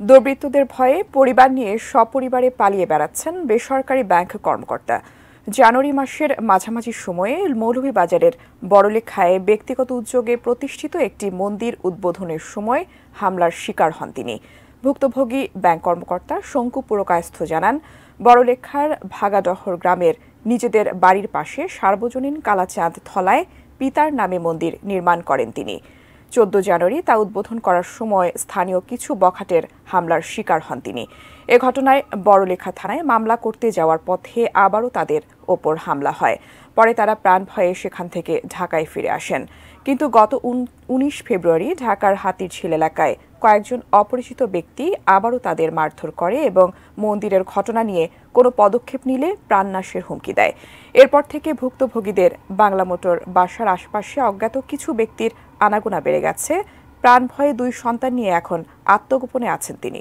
দুর্বৃত্তদের ভয়ে পরিবার নিয়ে সপরিবারে পালিয়ে বেড়াচ্ছেন বেসরকারি ব্যাংক কর্মকর্তা। জানুয়ারি মাসের মাঝামাঝি সময়ে মৌলভীবাজারের বড়লেখায় ব্যক্তিগত উদ্যোগে প্রতিষ্ঠিত একটি মন্দির উদ্বোধনের সময় হামলার শিকার হন তিনি। ভুক্তভোগী ব্যাংক কর্মকর্তা শঙ্কু পুরকায়স্থ জানান, বড়লেখার ভাগাডহর গ্রামের নিজেদের বাড়ির পাশে সার্বজনীন কালাচাঁদ থলায় পিতার নামে মন্দির নির্মাণ করেন তিনি। 14 জানুয়ারি তা উদ্বোধন করার সময় স্থানীয় কিছু বখাটের হামলার শিকার হন তিনি। এ ঘটনায় বড়লেখা থানায় মামলা করতে যাওয়ার পথে আবারও তাদের ওপর হামলা হয়। পরে তারা প্রাণ ভয়ে সেখান থেকে ঢাকায় ফিরে আসেন। কিন্তু গত 19 ফেব্রুয়ারি ঢাকার হাতিরঝিল এলাকায় কয়েকজন অপরিচিত ব্যক্তি আবারও তাদের মারধর করে এবং মন্দিরের ঘটনা নিয়ে কোনো পদক্ষেপ নিলে প্রাণনাশের হুমকি দেয়। এরপর থেকে ভুক্তভোগীদের বাংলা মোটর বাসার আশপাশে অজ্ঞাত কিছু ব্যক্তির আনাগোনা বেড়ে গেছে। প্রাণ ভয়ে 2 সন্তান নিয়ে এখন আত্মগোপনে আছেন তিনি।